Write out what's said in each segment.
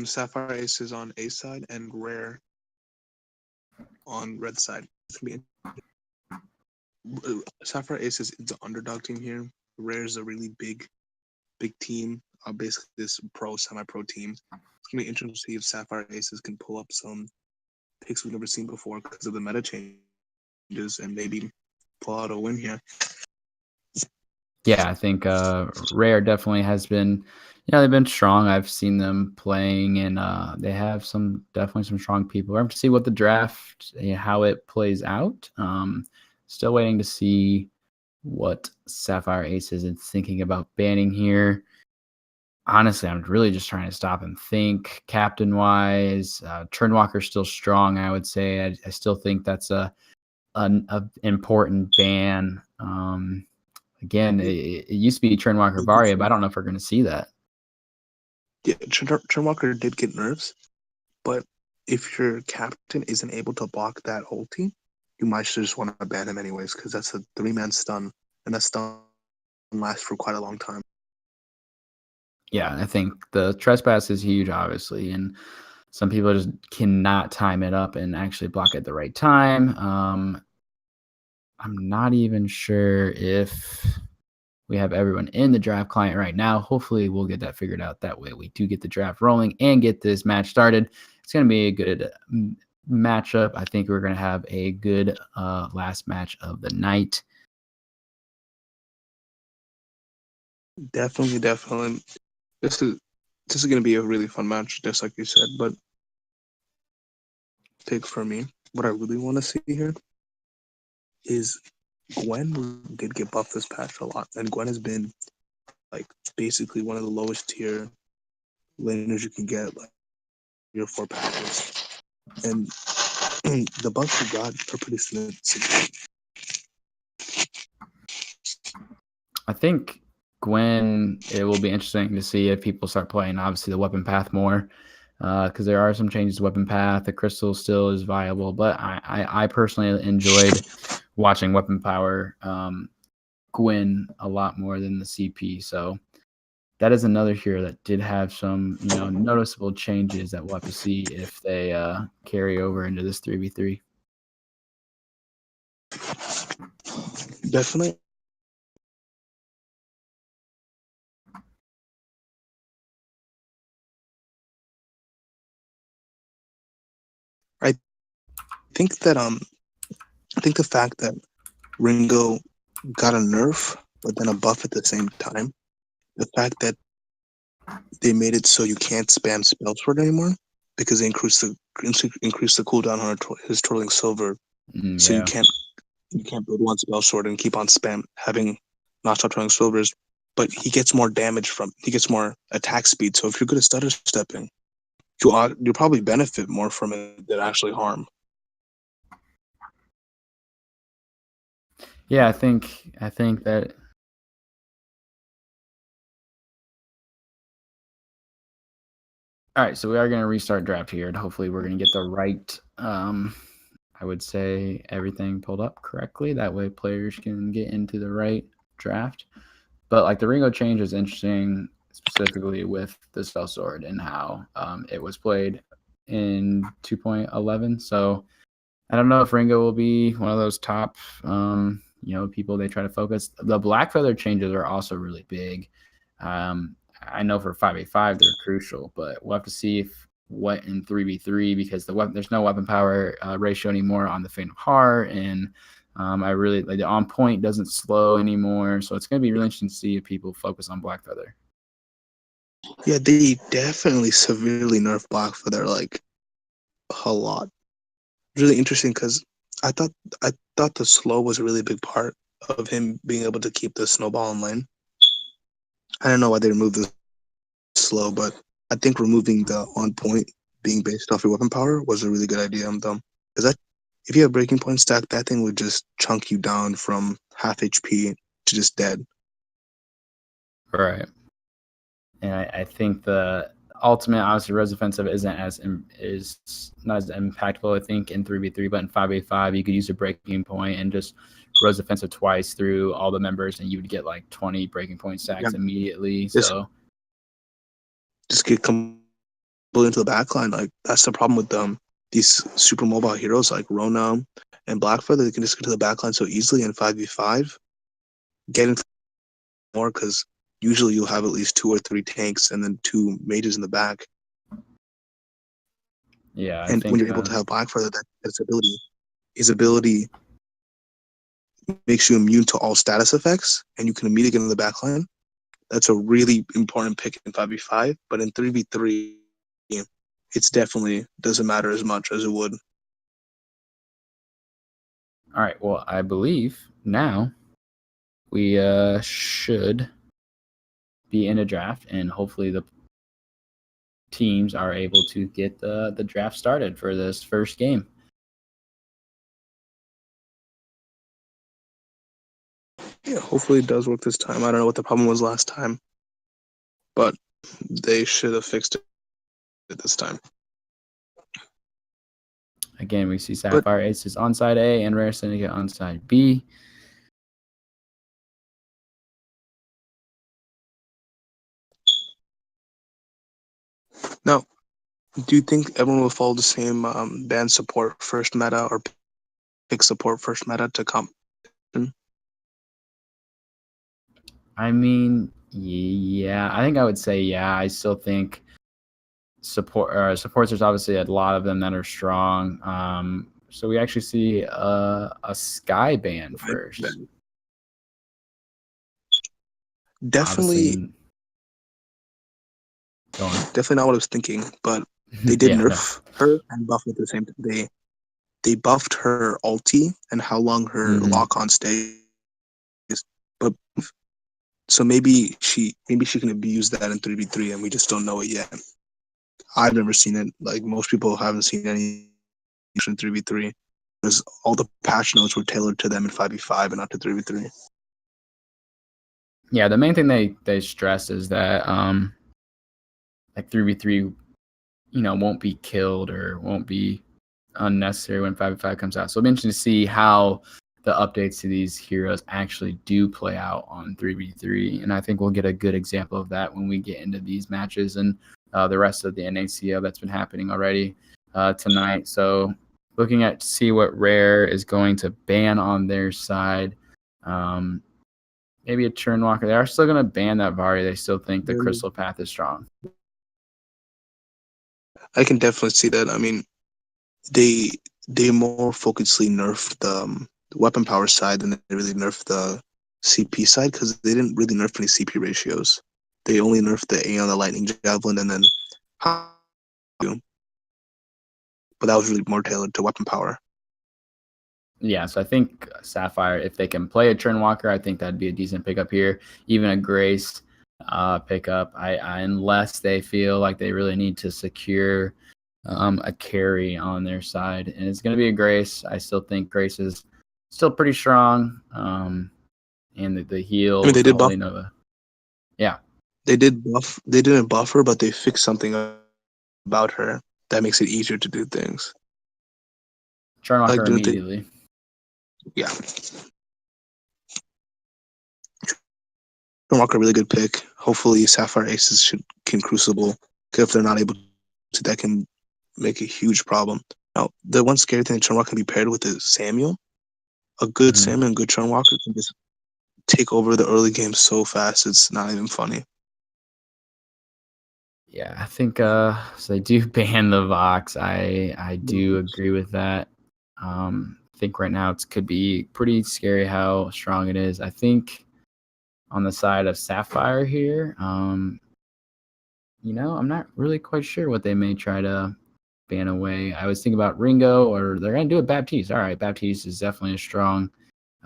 Sapphire Ace is on A side and Rare on red side. It's gonna be Sapphire Ace is the underdog team here. Rare is a really big team. Basically this semi-pro team. It's gonna be interesting to see if Sapphire Aces can pull up some picks we've never seen before because of the meta changes and maybe pull out a win here. Yeah, I think Rare definitely has been, they've been strong. I've seen them playing, and they have definitely some strong people. We're going to see what the draft, how it plays out. Still waiting to see what Sapphire Aces is thinking about banning here. Honestly, I'm really just trying to stop and think captain-wise. Turnwalker's still strong, I would say. I still think that's an important ban. Again, it used to be Turnwalker Varia, but I don't know if we're going to see that. Yeah, Turnwalker did get nerfs, but if your captain isn't able to block that ulti, you might just want to ban him anyways, because that's a 3-man stun, and that stun lasts for quite a long time. Yeah, I think the trespass is huge, obviously, and some people just cannot time it up and actually block at the right time. I'm not even sure if we have everyone in the draft client right now. Hopefully, we'll get that figured out. That way, we do get the draft rolling and get this match started. It's going to be a good matchup. I think we're going to have a good last match of the night. Definitely. This is going to be a really fun match, just like you said. But take for me, what I really want to see here is Gwen did get buffed this patch a lot, and Gwen has been like basically one of the lowest tier laners you can get, like 3 or 4 patches, and the buffs we got are pretty significant. I think Gwen, it will be interesting to see if people start playing, obviously, the weapon path more, because there are some changes to weapon path. The crystal still is viable, but I personally enjoyed watching weapon power Gwen a lot more than the CP. So that is another hero that did have some, noticeable changes that we'll have to see if they carry over into this 3v3. Definitely. I think that I think the fact that Ringo got a nerf but then a buff at the same time, the fact that they made it so you can't spam Spellsword anymore because they increased the cooldown on his Twirling Silver, so Yeah. you can't build one Spellsword and keep on spam having not stop Twirling Silvers, but he gets more more attack speed. So if you're good at stutter stepping, you'll probably benefit more from it than actually harm. Yeah, I think that. All right, so we are going to restart draft here, and hopefully we're going to get the right, I would say, everything pulled up correctly. That way players can get into the right draft. But like the Ringo change is interesting, specifically with the Spell Sword and how it was played in 2.11. So I don't know if Ringo will be one of those top, people they try to focus. The Black Feather changes are also really big. I know for 5v5 they're crucial, but we'll have to see what in 3v3 because there's no weapon power ratio anymore on the Fane of Heart, and I really like the on point doesn't slow anymore, so it's going to be really interesting to see if people focus on Black Feather. Yeah, they definitely severely nerfed Black Feather like a lot. Really interesting because I thought the slow was a really big part of him being able to keep the snowball in lane. I don't know why they removed the slow, but I think removing the on point being based off your weapon power was a really good idea. I'm dumb. Because if you have breaking point stack, that thing would just chunk you down from half HP to just dead. Right. And I think the ultimate, obviously, res offensive is not as impactful, I think, in 3v3, but in 5v5, you could use a breaking point and just res offensive twice through all the members, and you would get like 20 breaking point stacks immediately. So just get completely into the backline. Like that's the problem with these super mobile heroes like Rona and Blackfeather. They can just get to the backline so easily in 5v5, get into more because usually you'll have at least 2 or 3 tanks and then 2 mages in the back. Yeah, I And when think you're able to have Blackfeather, his ability makes you immune to all status effects, and you can immediately get in the backline. That's a really important pick in 5v5, but in 3v3, it's definitely doesn't matter as much as it would. all right. Well, I believe now we should be in a draft, and hopefully the teams are able to get the draft started for this first game. Yeah, hopefully it does work this time. I don't know what the problem was last time, but they should have fixed it this time. Again, we see Sapphire Aces on side A and Rare Syndicate on side B. Now, do you think everyone will follow the same ban support first meta or pick support first meta to come? I mean, yeah, I think I would say yeah. I still think supports. There's obviously a lot of them that are strong. So we actually see a Sky ban first. Definitely, go on. definitely not what I was thinking, but they did nerf her and buff at the same time. They buffed her ulti and how long her lock on stays. But so maybe she can abuse that in 3v3 and we just don't know it yet. I've never seen it. Like most people haven't seen any in 3v3 because all the patch notes were tailored to them in 5v5 and not to 3v3. Yeah, the main thing they stress is that like 3v3, won't be killed or won't be unnecessary when 5v5 comes out. So it'll be interesting to see how the updates to these heroes actually do play out on 3v3. And I think we'll get a good example of that when we get into these matches and the rest of the NACO that's been happening already tonight. So looking at see what Rare is going to ban on their side. Maybe a Churnwalker. They are still going to ban that Vari. They still think the Crystal Path is strong. I can definitely see that. I mean, they more focusedly nerfed the weapon power side than they really nerfed the CP side because they didn't really nerf any CP ratios. They only nerfed the A on the Lightning Javelin and then but that was really more tailored to weapon power. Yeah, so I think Sapphire, if they can play a Churnwalker, I think that'd be a decent pickup here. Even a Grace pickup, unless they feel like they really need to secure a carry on their side. And it's going to be a Grace. I still think Grace is still pretty strong. And the heal. I mean, they did buff. Nova. Yeah. They did buff. They didn't buff her, but they fixed something about her that makes it easier to do things. Churnwalker like immediately. Yeah. Churnwalker, really good pick. Hopefully, Sapphire Aces can Crucible. If they're not able to, that can make a huge problem. Now, the one scary thing that Churnwalker can be paired with is Samuel. A good Samuel and good Churnwalker can just take over the early game so fast, it's not even funny. Yeah, I think so they do ban the Vox. I do agree with that. I think right now it could be pretty scary how strong it is. I think on the side of Sapphire here, I'm not really quite sure what they may try to ban away. I was thinking about Ringo, or they're going to do it Baptiste. All right, Baptiste is definitely a strong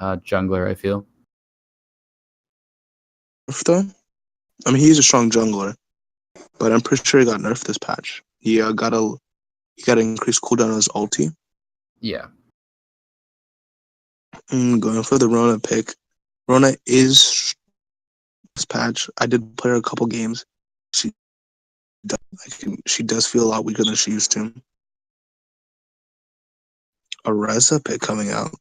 jungler, I feel. Though, I mean, he's a strong jungler, but I'm pretty sure he got nerfed this patch. He got to increase cooldown on his ulti. Yeah. Going for the Rona pick. Rona is this patch. I did play her a couple games. She does feel a lot weaker than she used to. A Reza pick coming out.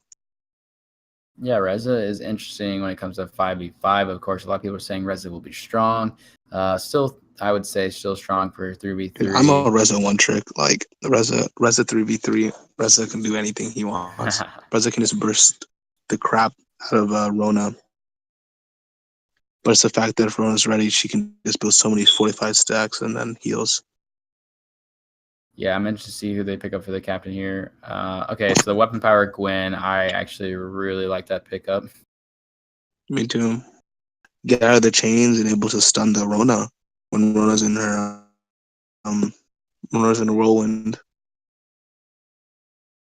Yeah, Reza is interesting when it comes to 5v5. Of course, a lot of people are saying Reza will be strong. Still, I would say still strong for And I'm a 3v3. Reza one trick. Like Reza 3v3. Reza can do anything he wants. Reza can just burst the crap out of Rona. But it's the fact that if Rona's ready, she can just build so many 45 stacks and then heals. Yeah, I'm interested to see who they pick up for the captain here. Okay, so the weapon power Gwen, I actually really like that pickup. Me too. Get out of the chains and able to stun the Rona when Rona's in her whirlwind.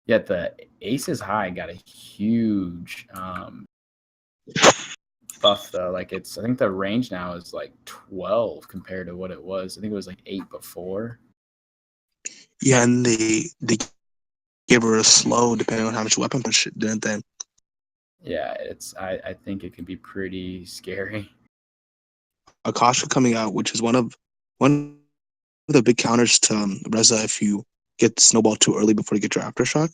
Yet the Aces High got a huge buff though. Like I think the range now is like 12 compared to what it was. I think it was like 8 before. Yeah, and they gave her a slow depending on how much weapon punch, didn't they? Yeah, I think it can be pretty scary. Akasha coming out, which is one of the big counters to Reza if you get snowballed too early before you get your aftershock.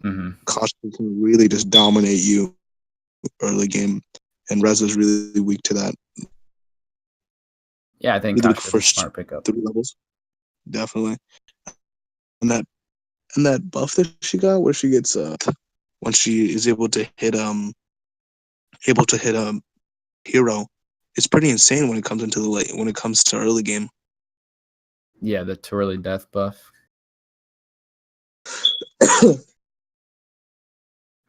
Mm-hmm. Akasha can really just dominate you early game, and Reza's really weak to that. Yeah, I think Really weak Kasha's a first smart pickup. 3 levels, definitely. And that buff that she got, where she gets when she is able to hit a hero, it's pretty insane when it comes into the late when it comes to early game. Yeah, the Twirly Death buff. All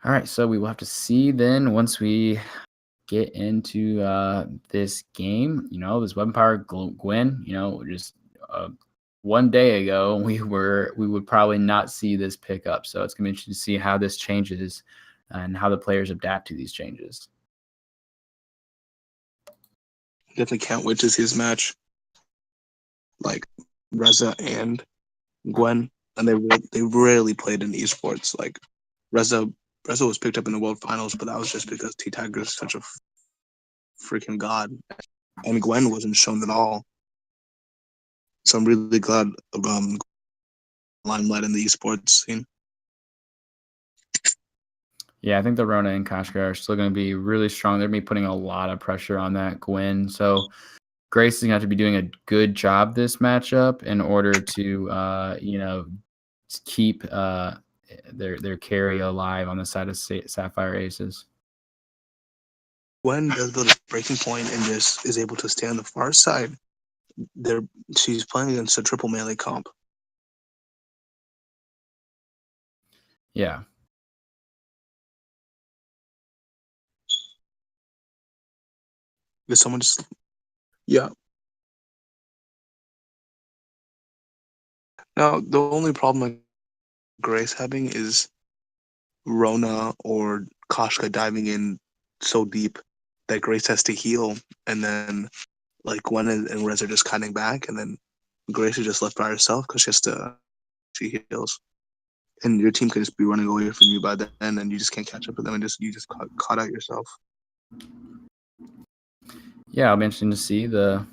right, so we will have to see then once we get into this game. This weapon power Gwen. Just one day ago we would probably not see this pickup. So it's gonna be interesting to see how this changes and how the players adapt to these changes. Definitely can't wait to see his match. Like Reza and Gwen, and they rarely played in esports. Like Reza was picked up in the World Finals, but that was just because T Tiger is such a freaking god, and Gwen wasn't shown at all. So I'm really glad of limelight in the esports scene. Yeah, I think the Rona and Kashka are still going to be really strong. They're going to be putting a lot of pressure on that Gwen. So Grace is going to have to be doing a good job this matchup in order to, keep their carry alive on the side of Sapphire Aces. Gwen does build a breaking point and just is able to stay on the far side. She's playing against a triple melee comp. Yeah. Did someone just? Yeah. Now the only problem like Grace having is Rona or Koshka diving in so deep that Grace has to heal, and then like Gwen and Rez are just cutting back, and then Grace is just left by herself because she heals, and your team can just be running away from you by then, and you just can't catch up with them, and you just caught out yourself. Yeah, it'll be interesting to see the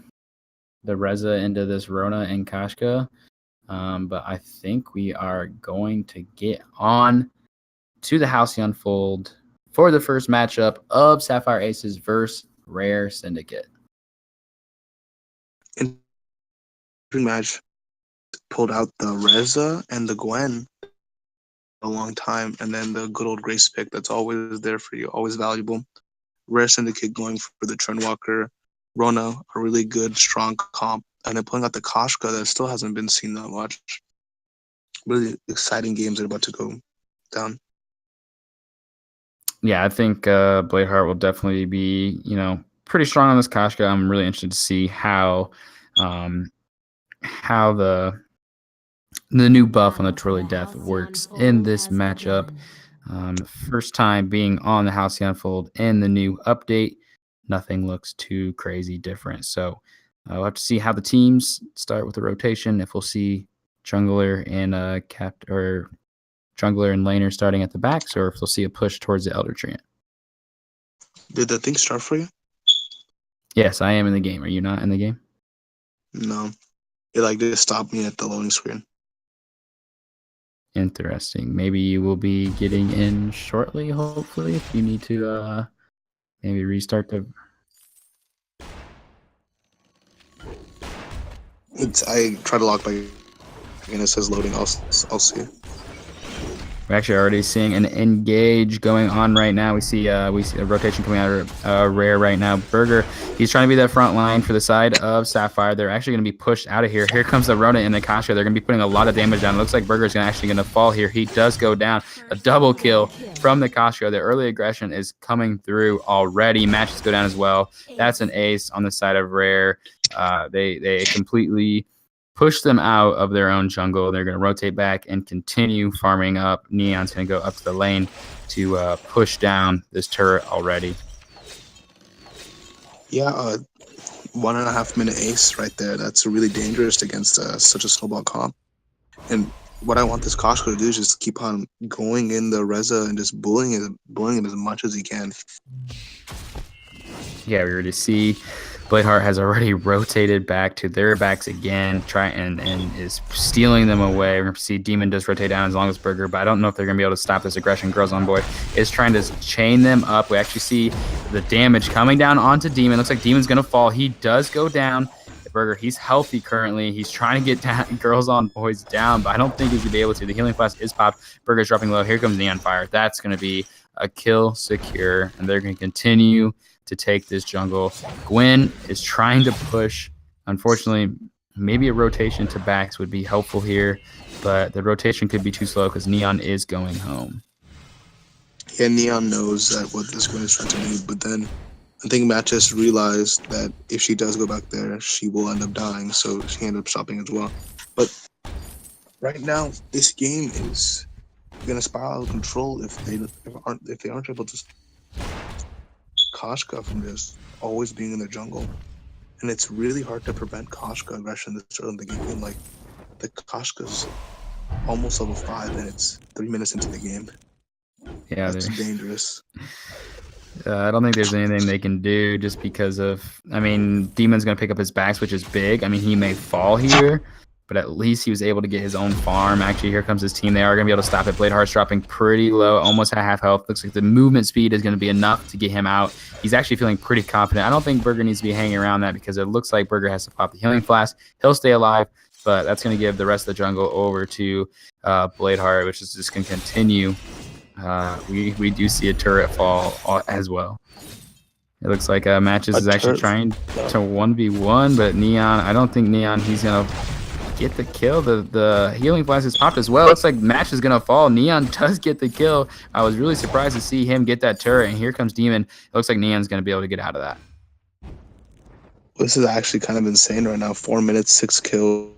Reza into this Rona and Kashka. But I think we are going to get on to the Halcyon Fold for the first matchup of Sapphire Aces versus Rare Syndicate. In match, pulled out the Reza and the Gwen a long time, and then the good old Grace pick that's always there for you, always valuable. Rare Syndicate going for the Trendwalker, Rona, a really good, strong comp, and then pulling out the Koshka that still hasn't been seen that much. Really exciting games are about to go down. Yeah, I think Bladeheart will definitely be, pretty strong on this Koshka. I'm really interested to see how the new buff on the Twirly Death works in this matchup. First time being on the Halcyon Fold in the new update. Nothing looks too crazy different. So we'll have to see how the teams start with the rotation. If we'll see jungler and jungler and laner starting at the backs, or if we'll see a push towards the Elder Treant. Did the thing start for you? Yes, I am in the game. Are you not in the game? No. It just stopped me at the loading screen. Interesting. Maybe you will be getting in shortly, hopefully, if you need to maybe restart the... I try to log back and it says loading. I'll see. We're actually already seeing an engage going on right now. We see a rotation coming out of Rare right now. Burger, he's trying to be that front line for the side of Sapphire. They're actually going to be pushed out of here. Here comes the Rodent and the Kasha. They're going to be putting a lot of damage down. It looks like Burger's actually going to fall here. He does go down. A double kill from the Kasha. The early aggression is coming through already. Matches go down as well. That's an ace on the side of Rare. They completely push them out of their own jungle. They're going to rotate back and continue farming up. Neon's going to go up to the lane to push down this turret already. Yeah, 1.5 minute ace right there. That's really dangerous against such a snowball comp. And what I want this Koshko to do is just keep on going in the Reza and just bullying it as much as he can. Yeah, we already see Bladeheart has already rotated back to their backs again, and is stealing them away. We're going to see Demon does rotate down as long as Burger, but I don't know if they're going to be able to stop this aggression. Girls on Boy is trying to chain them up. We actually see the damage coming down onto Demon. Looks like Demon's going to fall. He does go down. Burger, he's healthy currently. He's trying to get down, Girls on Boys down, but I don't think he's going to be able to. The healing flask is popped. Burger's dropping low. Here comes Neon Fire. That's going to be a kill secure, and they're going to continue to take this jungle. Gwen is trying to push. Unfortunately, maybe a rotation to backs would be helpful here, but the rotation could be too slow because Neon is going home. Yeah, Neon knows that what this Gwen is trying to do, but then I think Matt just realized that if she does go back there, she will end up dying, so she ended up stopping as well. But right now, this game is gonna spiral out of control if they aren't able to Koshka from just always being in the jungle. And it's really hard to prevent Koshka aggression this early in the game. Like, the Koshka's almost level 5 and it's 3 minutes into the game. Yeah, that's dangerous. I don't think there's anything they can do just because of, I mean, Demon's going to pick up his backs, which is big. I mean, he may fall here, but at least he was able to get his own farm. Actually, here comes his team. They are going to be able to stop it. Bladeheart's dropping pretty low, almost at half health. Looks like the movement speed is going to be enough to get him out. He's actually feeling pretty confident. I don't think Burger needs to be hanging around that because it looks like Burger has to pop the healing flask. He'll stay alive, but that's going to give the rest of the jungle over to Bladeheart, which is just going to continue. We do see a turret fall as well. It looks like Matches is actually trying to 1v1, but Neon, I don't think Neon, he's going to get the kill. The healing flask is popped as well. Looks like Match is gonna fall. Neon does get the kill. I was really surprised to see him get that turret, and here comes Demon. It looks like Neon's gonna be able to get out of that. This is actually kind of insane right now. 4 minutes, 6 kills.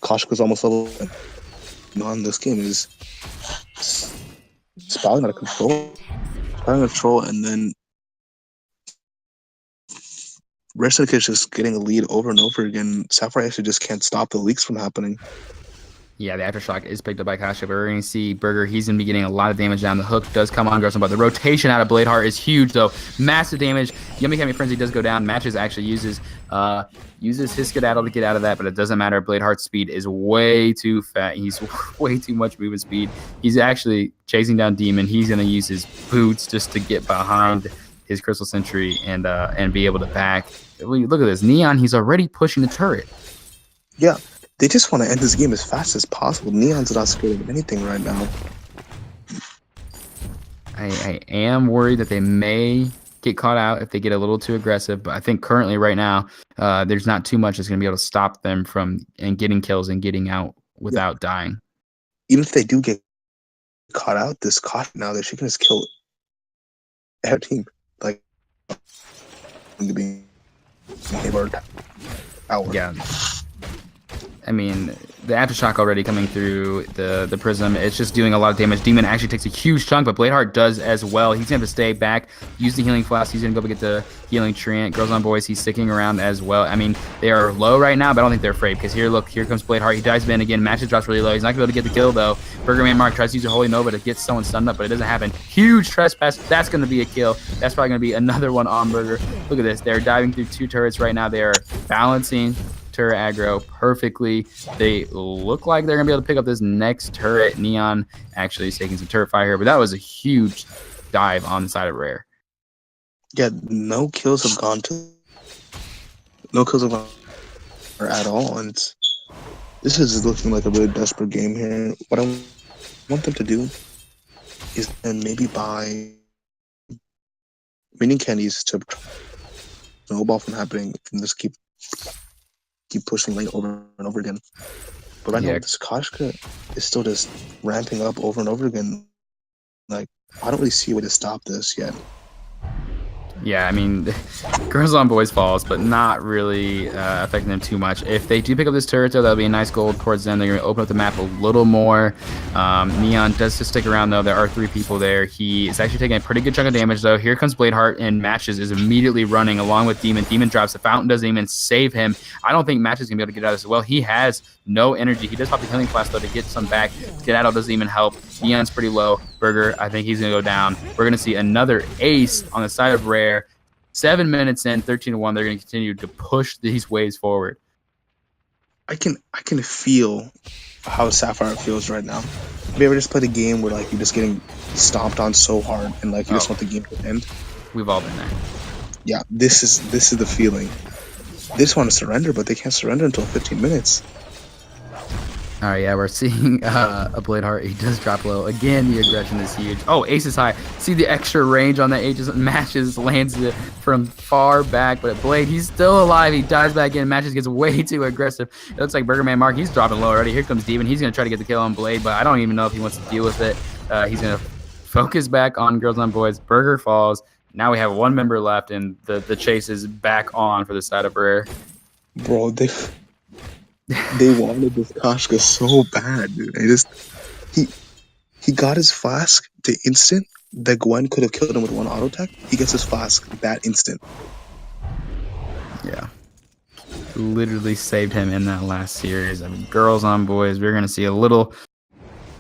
Koshka's almost level. On this game is spiraling out of control. And then Syndicate is just getting a lead over and over again. Sapphire actually just can't stop the leaks from happening. Yeah, the Aftershock is picked up by Kasha, but we're going to see Burger. He's going to be getting a lot of damage down. The hook does come on, but the rotation out of Bladeheart is huge, though. Massive damage. Yummy Yummy Frenzy does go down. Matches actually uses his skedaddle to get out of that, but it doesn't matter. Bladeheart's speed is way too fat. He's way too much movement speed. He's actually chasing down Demon. He's going to use his boots just to get behind his Crystal Sentry and be able to back. Look at this. Neon, he's already pushing the turret. Yeah. They just want to end this game as fast as possible. Neon's not scared of anything right now. I am worried that they may get caught out if they get a little too aggressive, but I think currently right now there's not too much that's going to be able to stop them from getting kills and getting out without dying. Even if they do get caught out, this caught now that she can just kill her team. Like, to be yeah. I mean, the Aftershock already coming through the Prism. It's just doing a lot of damage. Demon actually takes a huge chunk, but Bladeheart does as well. He's going to have to stay back, use the healing flask. He's going to go get the healing treant. Girls on Boys, he's sticking around as well. I mean, they are low right now, but I don't think they're afraid because here comes Bladeheart. He dives in again. Matches drops really low. He's not going to be able to get the kill, though. Burgerman Mark tries to use a Holy Nova to get someone stunned up, but it doesn't happen. Huge trespass. That's going to be a kill. That's probably going to be another one on Burger. Look at this. They're diving through 2 turrets right now. They are balancing turret aggro perfectly. They look like they're going to be able to pick up this next turret. Neon actually is taking some turret fire here, but that was a huge dive on the side of Rare. Yeah, no kills have gone at all, and this is looking like a really desperate game here. What I want them to do is then maybe buy mini candies to snowball from happening and just keep pushing lane over and over again. But right now, this Koshka is still just ramping up over and over again. Like, I don't really see a way to stop this yet. Yeah, I mean, Girls on Boys falls, but not really affecting them too much. If they do pick up this turret, though, that'll be a nice gold towards them. They're going to open up the map a little more. Neon does just stick around, though. There are 3 people there. He is actually taking a pretty good chunk of damage, though. Here comes Bladeheart, and Matches is immediately running along with Demon. Demon drops. The Fountain doesn't even save him. I don't think Matches is going to be able to get out of this as well. He has no energy. He does pop the Healing Flask, though, to get some back. Skedaddle doesn't even help. Neon's pretty low. Burger, I think he's going to go down. We're going to see another ace on the side of Rare. 7 minutes in, 13-1. They're going to continue to push these waves forward. I can feel how Sapphire feels right now. Have you ever just played a game where like you're just getting stomped on so hard and like you just want the game to end? We've all been there. Yeah, this is the feeling. They just want to surrender, but they can't surrender until 15 minutes. All right, yeah, we're seeing a Bladeheart. He does drop low. Again, the aggression is huge. Oh, ace is high. See the extra range on that ace. Matches, lands it from far back. But Blade, he's still alive. He dives back in. Matches gets way too aggressive. It looks like Burgerman Mark, he's dropping low already. Here comes Demon. He's going to try to get the kill on Blade, but I don't even know if he wants to deal with it. He's going to focus back on Girls on Boys. Burger falls. Now we have 1 member left, and the chase is back on for the side of Rare. Bro, they wanted this Koshka so bad, dude. He got his flask the instant that Gwen could have killed him with 1 auto attack. He gets his flask that instant. Yeah. Literally saved him in that last series. I mean, Girls on Boys, we're going to see a little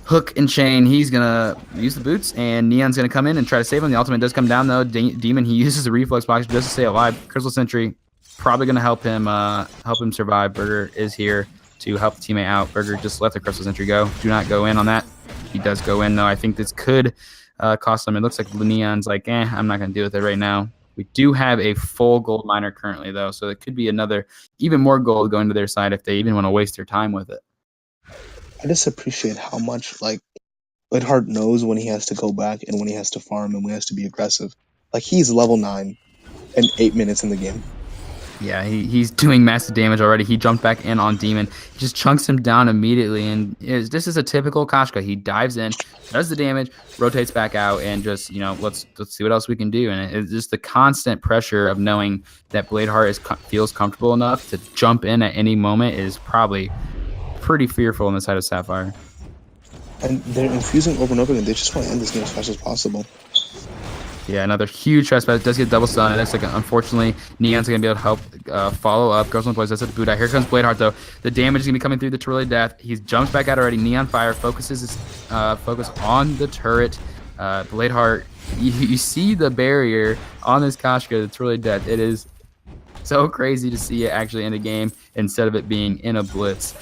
hook and chain. He's going to use the boots, and Neon's going to come in and try to save him. The ultimate does come down, though. Demon, he uses the reflex box just to stay alive. Crystal Sentry probably going to help him survive. Burger is here to help the teammate out. Burger just let the Crystal Sentry go. Do not go in on that. He does go in, though. I think this could cost them. It looks like Neon's like, I'm not going to deal with it right now. We do have a full gold miner currently, though, so it could be another even more gold going to their side if they even want to waste their time with it. I just appreciate how much, like, Bladeheart knows when he has to go back and when he has to farm and when he has to be aggressive. Like, he's level 9 and 8 minutes in the game. Yeah, he's doing massive damage already. He jumped back in on Demon. He just chunks him down immediately. And this is a typical Koshka. He dives in, does the damage, rotates back out, and just, let's see what else we can do. And it's just the constant pressure of knowing that Bladeheart feels comfortable enough to jump in at any moment is probably pretty fearful on the side of Sapphire. And they're infusing over and over again. They just want to end this game as fast as possible. Yeah, another huge trespass. Does get double stun. It looks like, unfortunately, Neon's going to be able to help follow up. Girls on Boys, that's at the boot out. Here comes Bladeheart, though. The damage is going to be coming through the Twirly Death. He jumps back out already. Neon Fire focuses his focus on the turret. Bladeheart, you see the barrier on this Koshka, the Twirly Death. It is so crazy to see it actually in a game instead of it being in a blitz.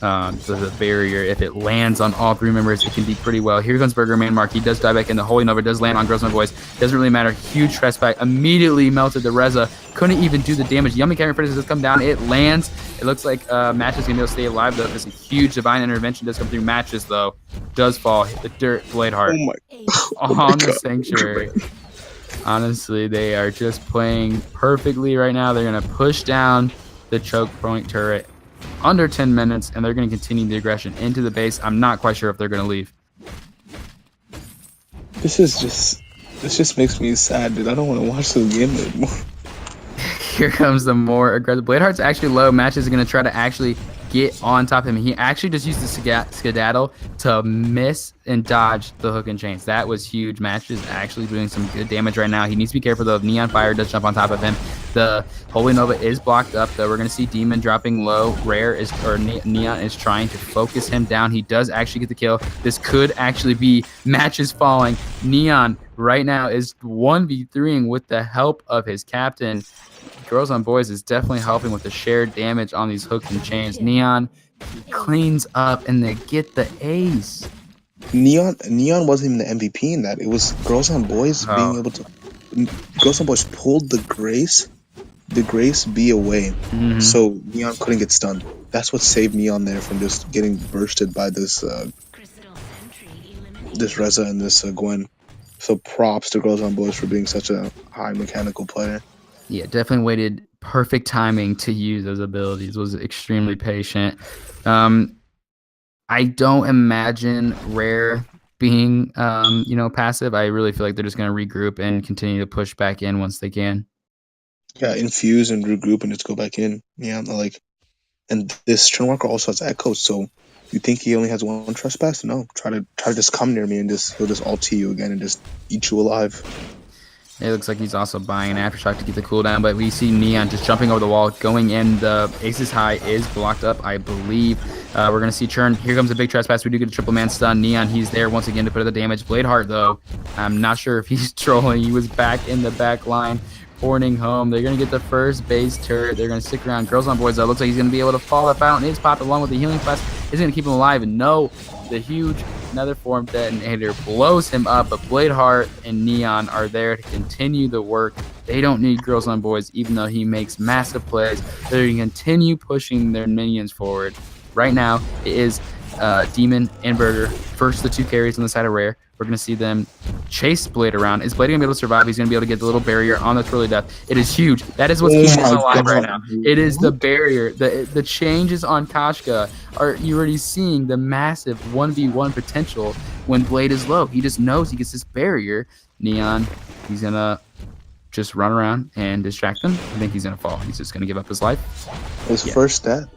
So the barrier, if it lands on all 3 members, it can do pretty well. Here comes Burger Man Mark. He does die back in. The Holy Nova does land on Girls on Boys. Doesn't really matter. Huge trespass. Immediately melted the Reza. Couldn't even do the damage. Yummy Camera Princess does come down. It lands. It looks like Matches going to be able to stay alive, though. There's a huge Divine Intervention does come through. Matches, though, does fall. Hit the dirt. Bladeheart on the Sanctuary. Honestly, they are just playing perfectly right now. They're going to push down the choke point turret under 10 minutes, and they're going to continue the aggression into the base. I'm not quite sure if they're going to leave. This just makes me sad, dude. I don't want to watch the game anymore. Here comes the more aggressive. Bladeheart's actually low. Matches is going to try to actually get on top of him. He actually just used the skedaddle to miss and dodge the hook and chains. That was huge. Matches actually doing some good damage right now. He needs to be careful, though. Neon Fire does jump on top of him. The Holy Nova is blocked up, though. We're going to see Demon dropping low. Neon is trying to focus him down. He does actually get the kill. This could actually be Matches falling. Neon right now is 1v3ing with the help of his captain. Girls on Boys is definitely helping with the shared damage on these hooks and chains. Neon cleans up and they get the ace. Neon wasn't even the MVP in that. It was Girls on Boys being Oh. able to. Girls on Boys pulled the Grace B away, so Neon couldn't get stunned. That's what saved Neon there from just getting bursted by this Reza and this Gwen. So props to Girls on Boys for being such a high mechanical player. Yeah, definitely waited perfect timing to use those abilities. Was extremely patient. I don't imagine Rare being, passive. I really feel like they're just going to regroup and continue to push back in once they can. Yeah, infuse and regroup and just go back in. Yeah, and this Trendwalker also has Echo, so you think he only has one trespass? No, try to just come near me and he'll just ult you again and just eat you alive. It looks like he's also buying an Aftershock to get the cooldown, but we see Neon just jumping over the wall, going in. The Ace's High is blocked up, I believe. We're going to see Churn. Here comes a big trespass. We do get a triple man stun. Neon, he's there once again to put the damage. Bladeheart, though, I'm not sure if he's trolling. He was back in the back line, porting home. They're going to get the first base turret. They're going to stick around. Girls on Boys, though, looks like he's going to be able to fall that fountain. Is popped along with the healing flash. Is going to keep him alive. And no, the huge Nether Form detonator blows him up, but Bladeheart and Neon are there to continue the work. They don't need Girls on Boys, even though he makes massive plays. They're going to continue pushing their minions forward. Right now, it is Demon and Burger. First, the two carries on the side of Rare. We're going to see them chase Blade around. Is Blade going to be able to survive? He's going to be able to get the little barrier on the Twirly Death. It is huge. That is what's keeping him alive right now. It is the barrier. The changes on Koshka are you already seeing the massive 1v1 potential when Blade is low. He just knows he gets this barrier. Neon, he's going to just run around and distract them. I think he's going to fall. He's just going to give up his life. His first death.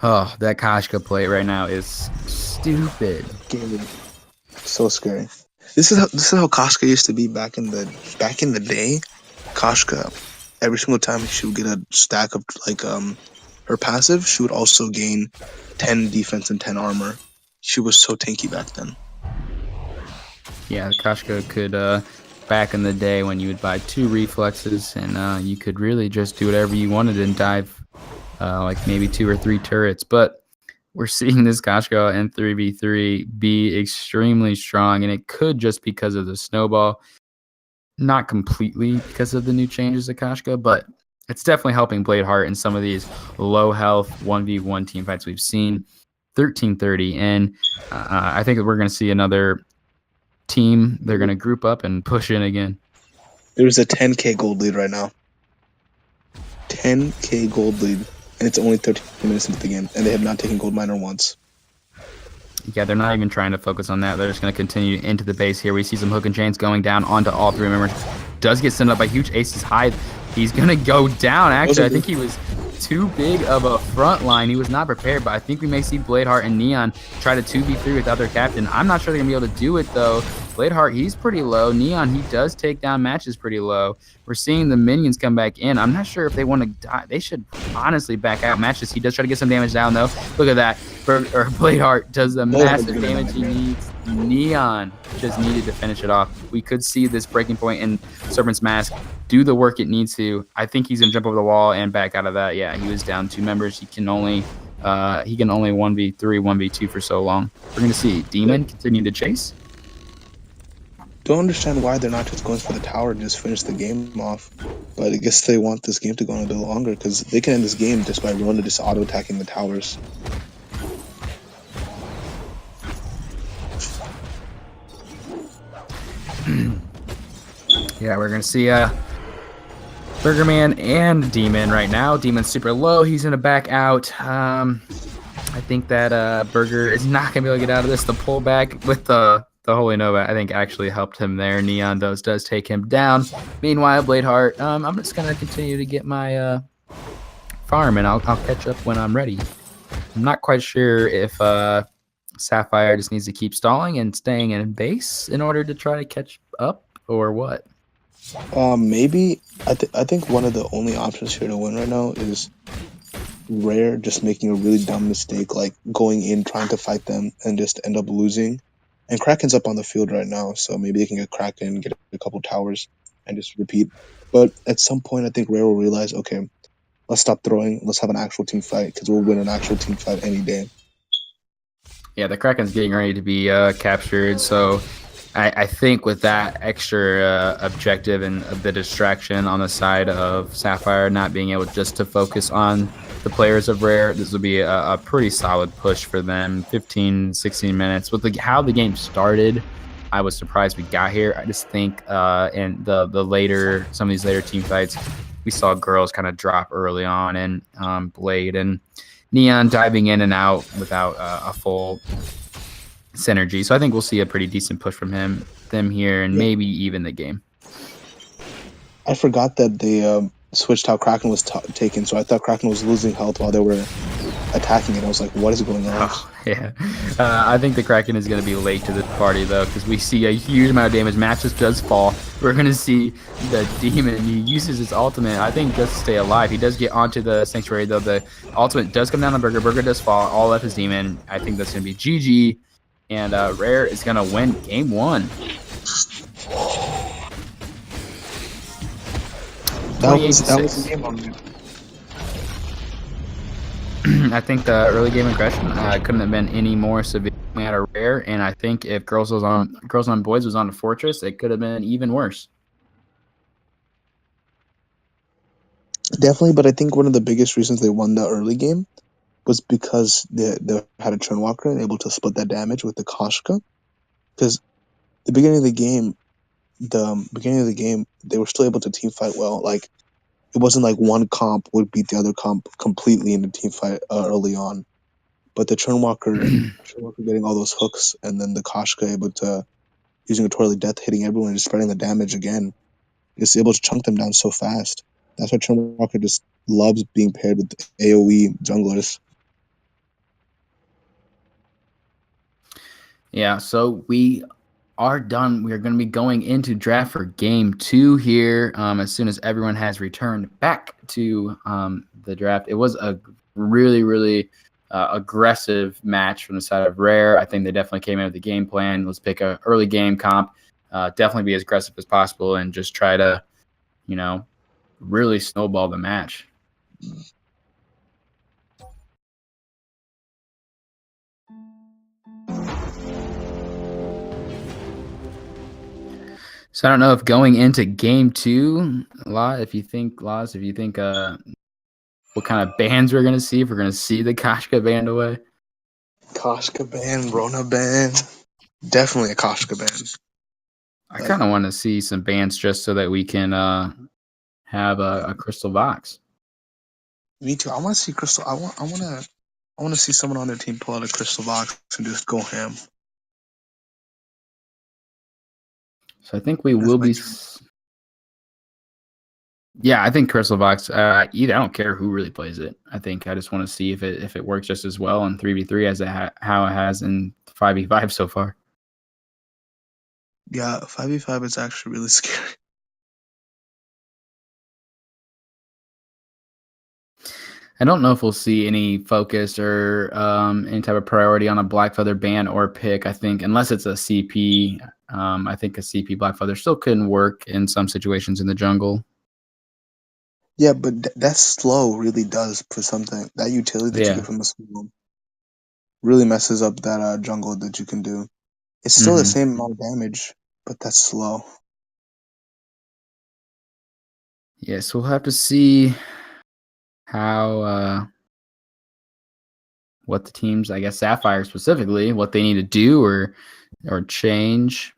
Oh, that Koshka play right now is stupid. So scary. This is how Koshka used to be back in the day. Koshka, every single time she would get a stack of her passive, she would also gain 10 defense and 10 armor. She was so tanky back then. Yeah, Koshka could back in the day when you would buy 2 reflexes and you could really just do whatever you wanted and dive like maybe 2 or 3 turrets. But we're seeing this Koshka in 3v3 be extremely strong, and it could just because of the snowball. Not completely because of the new changes to Koshka, but it's definitely helping Bladeheart in some of these low health 1v1 team fights we've seen. 13-30, and I think we're going to see another team. They're going to group up and push in again. There's a 10k gold lead right now. 10k gold lead, and it's only 13 minutes into the game, and they have not taken gold miner once. Yeah, they're not even trying to focus on that. They're just going to continue into the base here. We see some hook and chains going down onto all 3 members. Does get sent up by huge Ace's High. He's going to go down, actually. I think he was too big of a front line. He was not prepared, but I think we may see Bladeheart and Neon try to 2v3 without their captain. I'm not sure they're going to be able to do it, though. Bladeheart, he's pretty low. Neon, he does take down matches pretty low. We're seeing the minions come back in. I'm not sure if they want to die. They should honestly back out matches. He does try to get some damage down, though. Look at that. Bladeheart does the massive damage he needs. Neon just needed to finish it off. We could see this breaking point in Serpent's Mask do the work it needs to. I think he's going to jump over the wall and back out of that. Yeah, he was down 2 members. He can only 1v3, 1v2 for so long. We're going to see Demon continue to chase. Don't understand why they're not just going for the tower and just finish the game off. But I guess they want this game to go on a bit longer because they can end this game just by Rona just auto-attacking the towers. Yeah, we're going to see Burgerman and Demon right now. Demon's super low. He's going to back out. I think that Burger is not going to be able to get out of this. The pullback with the Holy Nova, I think, actually helped him there. Neon does take him down. Meanwhile, Bladeheart, I'm just going to continue to get my farm, and I'll catch up when I'm ready. I'm not quite sure if Sapphire just needs to keep stalling and staying in base in order to try to catch up, or what? Maybe. I think one of the only options here to win right now is Rare just making a really dumb mistake, like going in, trying to fight them, and just end up losing. And Kraken's up on the field right now, so maybe they can get Kraken, get a couple towers, and just repeat. But at some point, I think Rare will realize, okay, let's stop throwing. Let's have an actual team fight because we'll win an actual team fight any day. Yeah, the Kraken's getting ready to be captured, so I think with that extra objective and the distraction on the side of Sapphire not being able just to focus on the players of Rare, this will be a pretty solid push for them. 15, 16 minutes. With how the game started, I was surprised we got here. I just think in the later, some of these later team fights, we saw girls kind of drop early on, and Blade and Neon diving in and out without a full synergy. So I think we'll see a pretty decent push from them here, and maybe even the game. I forgot that they switched how Kraken was taken, so I thought Kraken was losing health while they were attacking it. I was like, what is going on? Oh, yeah. I think the Kraken is going to be late to this party, though, because we see a huge amount of damage. Matches does fall. We're going to see the Demon. He uses his ultimate, I think, just to stay alive. He does get onto the Sanctuary, though. The ultimate does come down on Burger. Burger does fall. All left is Demon. I think that's going to be GG. And Rare is going to win game 1. That was the game on me. I think the early game aggression couldn't have been any more severe at a Rare, and I think if Girls on Boys was on the Fortress, it could have been even worse. Definitely, but I think one of the biggest reasons they won the early game was because they had a Churnwalker and able to split that damage with the Koshka. Because the beginning of the game, they were still able to team fight well. Like, it wasn't like one comp would beat the other comp completely in the team fight early on. But the Churnwalker getting all those hooks, and then the Koshka able to, using a Twirly Death, hitting everyone and just spreading the damage again, just able to chunk them down so fast. That's why Churnwalker just loves being paired with AoE junglers. Yeah, so we are done. We are going to be going into draft for game 2 here as soon as everyone has returned back to the draft. It was a really, really aggressive match from the side of Rare. I think they definitely came in with the game plan. Let's pick an early game comp, definitely be as aggressive as possible, and just try to, really snowball the match. So I don't know if going into game 2, if you think what kind of bans we're going to see, if we're going to see the Koshka banned away. Koshka ban, Rona ban. Definitely a Koshka ban. I kind of want to see some bans just so that we can have a Crystal Vox. Me too. I want to see Crystal. I want to see someone on their team pull out a Crystal Vox and just go ham. So I think we will be. Yeah, I think Crystal Vox. I don't care who really plays it. I just want to see if it works just as well in 3v3 as how it has in 5v5 so far. Yeah, 5v5 is actually really scary. I don't know if we'll see any focus or any type of priority on a Blackfeather ban or pick. I think unless it's a CP, I think a CP Blackfeather still couldn't work in some situations in the jungle. Yeah, but that slow really does put something. That utility that you get from the slow really messes up that jungle that you can do. It's still the same amount of damage, but that's slow. Yes, we'll have to see how what the teams, I guess Sapphire specifically, what they need to do or change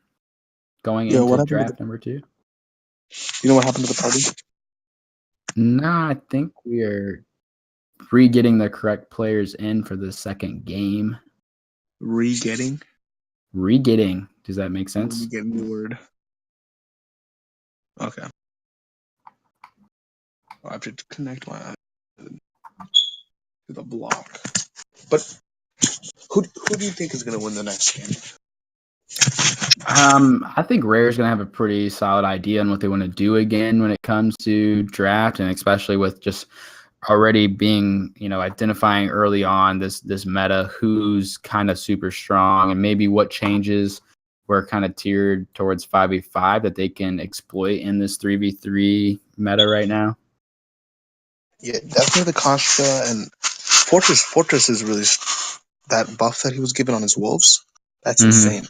going into draft number 2. You know what happened to the party? No, I think we are re-getting the correct players in for the second game. Re-getting? Does that make sense? Re-getting the word. Okay. I have to connect my to the block. But who do you think is going to win the next game? I think Rare is going to have a pretty solid idea on what they want to do again when it comes to draft, and especially with just already being, identifying early on this meta who's kind of super strong and maybe what changes are kind of tiered towards 5v5 that they can exploit in this 3v3 meta right now? Yeah, definitely the Koshka and Fortress. Fortress is really that buff that he was given on his wolves. That's Mm-hmm. insane.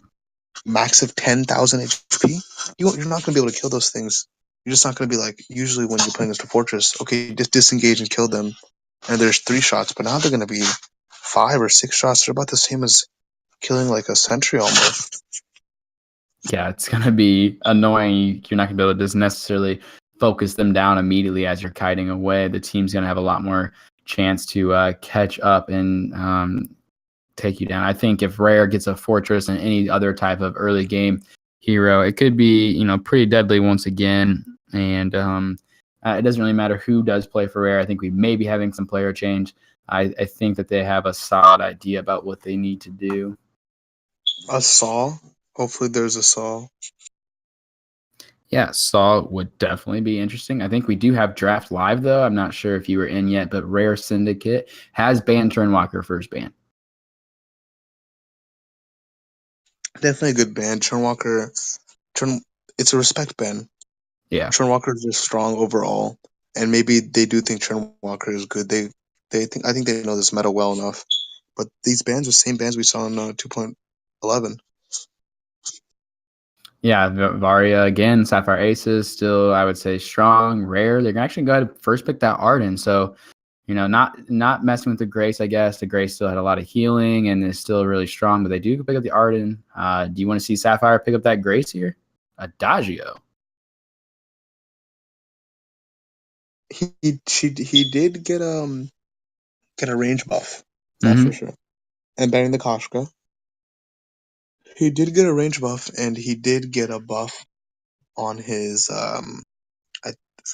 Max of 10,000 HP. You're not going to be able to kill those things. You're just not going to be like usually when you're playing against a fortress. Okay, just disengage and kill them, and there's 3 shots. But now they're going to be 5 or 6 shots. They're about the same as killing like a sentry almost. Yeah, it's going to be annoying. You're not going to be able to just necessarily focus them down immediately as you're kiting away. The team's going to have a lot more chance to catch up and take you down. I think if Rare gets a Fortress and any other type of early game hero, it could be, pretty deadly once again. And it doesn't really matter who does play for Rare. I think we may be having some player change. I think that they have a solid idea about what they need to do. A Saw. Hopefully, there's a Saw. Yeah, Saw would definitely be interesting. I think we do have Draft Live, though. I'm not sure if you were in yet, but Rare Syndicate has banned Turnwalker first ban. Definitely a good ban. It's a respect ban. Yeah. Churnwalker is just strong overall, and maybe they do think Churnwalker is good. I think they know this meta well enough. But these bans are the same bans we saw in 2.11. Yeah, Varia again, Sapphire Aces still, I would say, strong, rare. They're actually going to first pick that Arden. So, not messing with the Grace, I guess. The Grace still had a lot of healing and is still really strong, but they do pick up the Arden. Do you want to see Sapphire pick up that Grace here? Adagio. He did get a range buff, that's for Mm-hmm. sure. And banning the Koshka, he did get a range buff, and he did get a buff on his I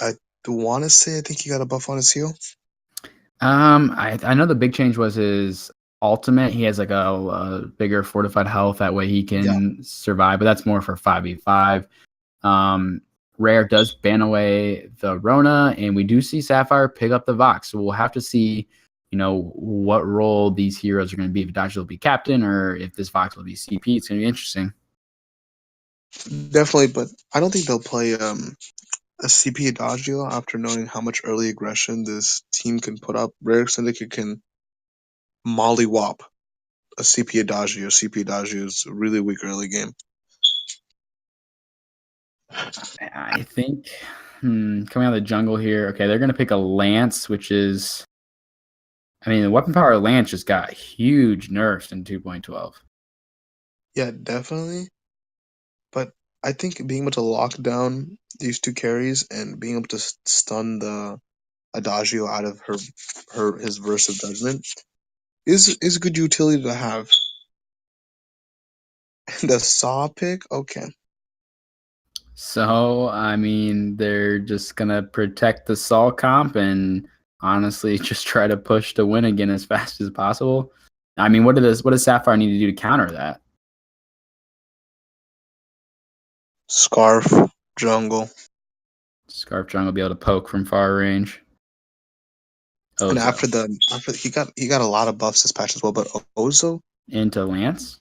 I want to say I think he got a buff on his heal. I know the big change was his ultimate. He has like a bigger fortified health. That way he Yeah, can survive, but that's more for 5v5. Rare does ban away the Rona, and we do see Sapphire pick up the Vox. So we'll have to see, what role these heroes are going to be. If Dodge will be captain or if this Vox will be CP. It's going to be interesting. definitely. But I don't think they'll play a CP Adagio after knowing how much early aggression this team can put up. Rare Syndicate can mollywop a CP Adagio. CP Adagio is a really weak early game. I think coming out of the jungle here, okay, they're going to pick a Lance, which is, the weapon power Lance just got huge nerfs in 2.12. Yeah, definitely. But I think being able to lock down these 2 carries and being able to stun the Adagio out of his verse of judgment is good utility to have. The Saw pick, okay. So, they're just going to protect the Saul comp and honestly just try to push to win again as fast as possible. What does Sapphire need to do to counter that? Scarf, jungle. Scarf Jungle will be able to poke from far range. And Ozo. after he got a lot of buffs this patch as well, but Ozo, Into Lance?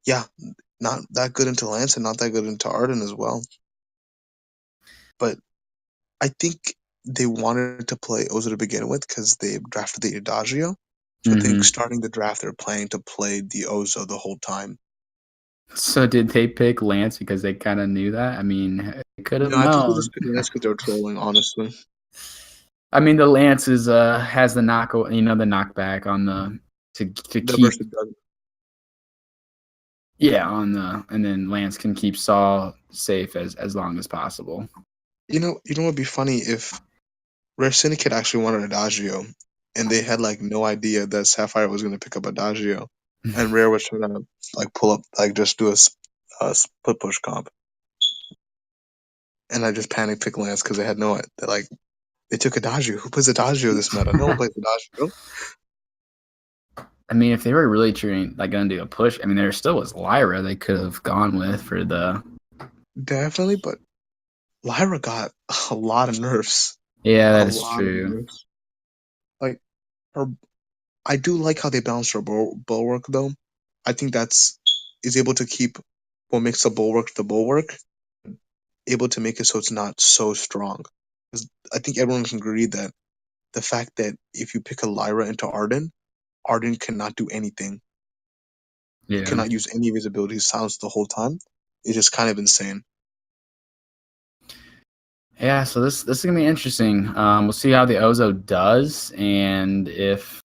yeah, not that good into Lance and not that good into Arden as well. But I think they wanted to play Ozo to begin with because they drafted the Adagio. So I think starting the draft, they're planning to play the Ozo the whole time. So did they pick Lance because they kind of knew that? They could have No, I think they known. just picked Lance because they were trolling, honestly. The Lance has the the knockback on the to The keep. versus Doug. Yeah, and then Lance can keep Saul safe as long as possible. You know what would be funny if Rare Syndicate actually wanted Adagio, and they had like no idea that Sapphire was going to pick up Adagio, and Rare was trying to like pull up, like just do a split push comp, and I just panicked pick Lance because they had no like they took Adagio. Who plays Adagio this meta? No one plays Adagio. If they were really trying like gonna do a push, there still was Lyra they could have gone with for the. Definitely, but Lyra got a lot of nerfs. Yeah, A that is lot of true. nerfs. Like her, I do like how they balanced her bulwark though. I think is able to keep what makes the bulwark, able to make it so it's not so strong. 'Cause I think everyone can agree that the fact that if you pick a Lyra into Arden, Arden cannot do anything. He Yeah. cannot use any of his abilities silence the whole time. It's just kind of insane. Yeah, so this is gonna be interesting. We'll see how the Ozo does, and if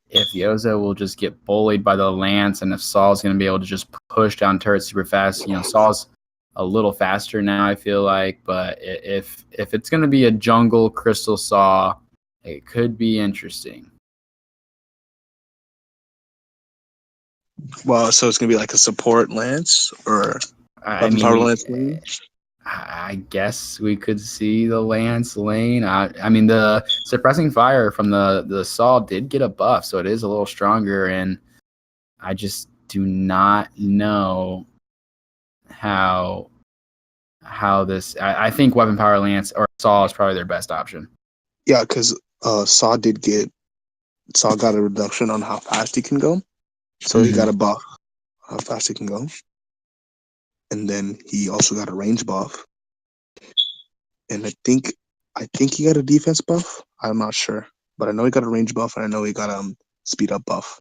the Ozo will just get bullied by the Lance, and if Saul's gonna be able to just push down turrets super fast. Saul's a little faster now, I feel like, but if it's gonna be a jungle Crystal Saw, it could be interesting. Well, so it's gonna be like a support lance or I weapon mean, power lance lane. I guess we could see the Lance lane. I mean, the suppressing fire from the Saw did get a buff, so it is a little stronger, and I just do not know how this. I think weapon power Lance or Saw is probably their best option. Yeah, because Saw got a reduction on how fast he can go, so he got a buff how fast he can go, and then he also got a range buff, and I think he got a defense buff. I'm not sure, but I know he got a range buff, and I know he got speed up buff.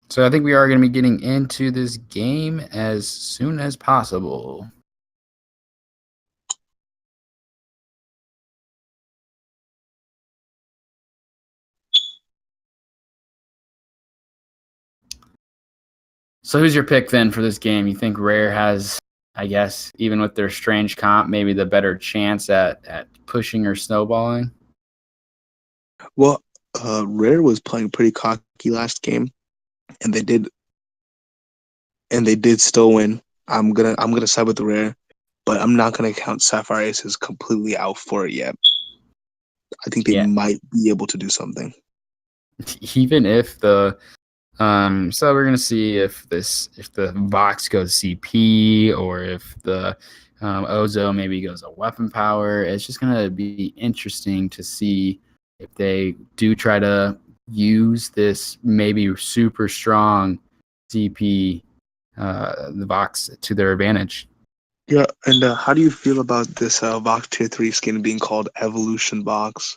So I think we are going to be getting into this game as soon as possible. So who's your pick then for this game? You think Rare has, I guess, even with their strange comp, maybe the better chance at pushing or snowballing? Well, Rare was playing pretty cocky last game, and they did still win. I'm gonna side with the Rare, but I'm not gonna count Sapphire Aces completely out for it yet. I think they might be able to do something. Even if the so we're gonna see if the Vox goes CP or if the Ozo maybe goes a weapon power. It's just gonna be interesting to see if they do try to use this maybe super strong CP, the Vox, to their advantage. Yeah, and how do you feel about this Vox Tier 3 skin being called Evolution Vox?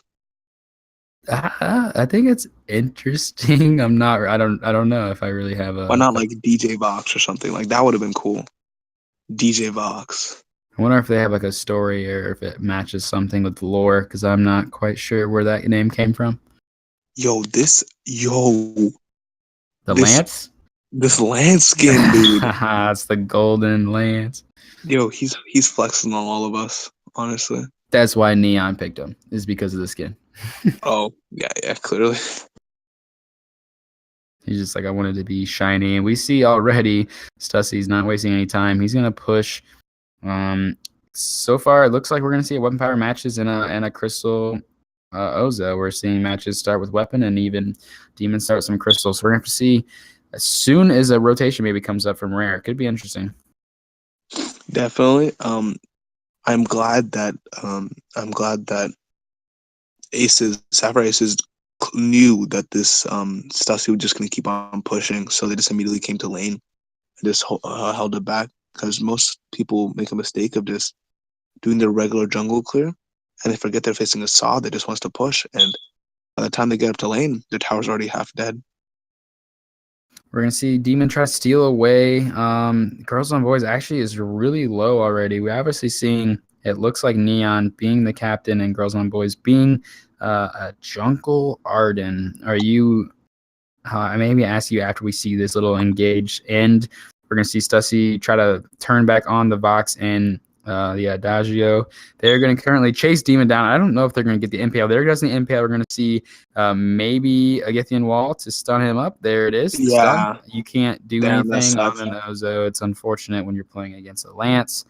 I think it's interesting. I don't know if I really have Why not like DJ Vox or something? Like that would have been cool. DJ Vox. I wonder if they have like a story or if it matches something with the lore, because I'm not quite sure where that name came from. The Lance? This Lance skin, dude. It's the golden Lance. Yo, he's flexing on all of us, honestly. That's why Neon picked him, is because of the skin. Oh, yeah, clearly. He's just like, I wanted to be shiny. And we see already Stussy's not wasting any time. He's going to push. So far, it looks like we're going to see weapon power matches and a crystal Ozo. We're seeing matches start with weapon and even demons start with some crystals. So we're going to have to see as soon as a rotation maybe comes up from Rare. It could be interesting. Definitely. I'm glad that Sapphire Aces knew that this Stussy was just going to keep on pushing, so they just immediately came to lane and just held it back, because most people make a mistake of just doing their regular jungle clear, and they forget they're facing a Saw that just wants to push, and by the time they get up to lane, their tower's already half dead. We're going to see Demon try to steal away. Girls on Boys actually is really low already. We're obviously seeing, it looks like Neon being the captain and Girls on Boys being a Jungle Arden. Are you, I maybe ask you after we see this little engage end. We're going to see Stussy try to turn back on the Vox and the Adagio. They're going to currently chase Demon down. I don't know if they're going to get the impale. There goes the impale. We're going to see maybe a Githian wall to stun him up. There it is. Yeah. Stun. You can't do anything on an Ozo. It's unfortunate when you're playing against a Lance.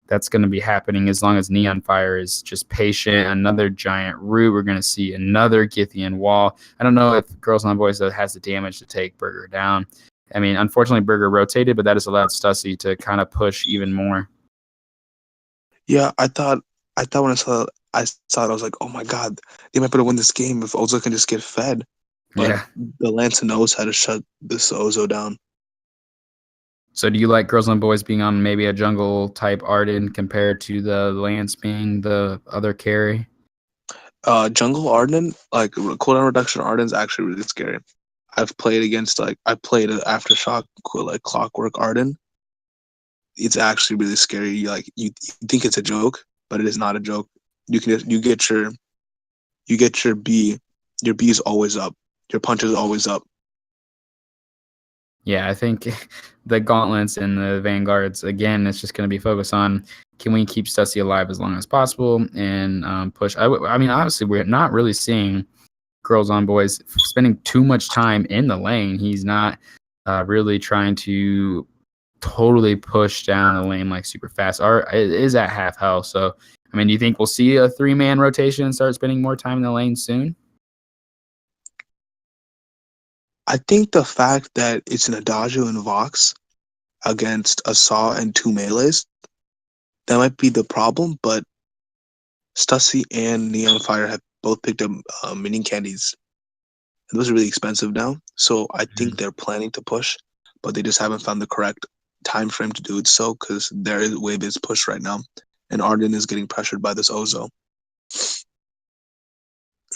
That's going to be happening as long as Neon Fire is just patient. Another giant root. We're going to see another Githian wall. I don't know if Girls on Boys has the damage to take Burger down. I mean, unfortunately, Burger rotated, but that has allowed Stussy to kind of push even more. Yeah, I thought I thought when I saw it, I was like, oh my god, they might be able to win this game if Ozo can just get fed. But Yeah. the Lance knows how to shut this Ozo down. So do you like Girls and Boys being on maybe a jungle type Arden compared to the Lance being the other carry? Jungle Arden, like cooldown reduction Arden's actually really scary. I've played against I played an aftershock like clockwork Arden. It's actually really scary. You think it's a joke, but it is not a joke. You can you get your B is always up. Your punch is always up. Yeah, I think the gauntlets and the vanguards, again, it's just going to be focused on can we keep Stussy alive as long as possible and push. I mean, obviously, we're not really seeing Girls on Boys spending too much time in the lane. He's not really trying to totally push down the lane like super fast. It is at half health. So, I mean, do you think we'll see a 3-man rotation and start spending more time in the lane soon? I think the fact that it's an Adagio and Vox against a Saw and two melees, that might be the problem, but Stussy and Neon Fire have both picked up mini candies. And those are really expensive now, so I think they're planning to push, but they just haven't found the correct time frame to do it so because their wave is pushed right now, and Arden is getting pressured by this Ozo.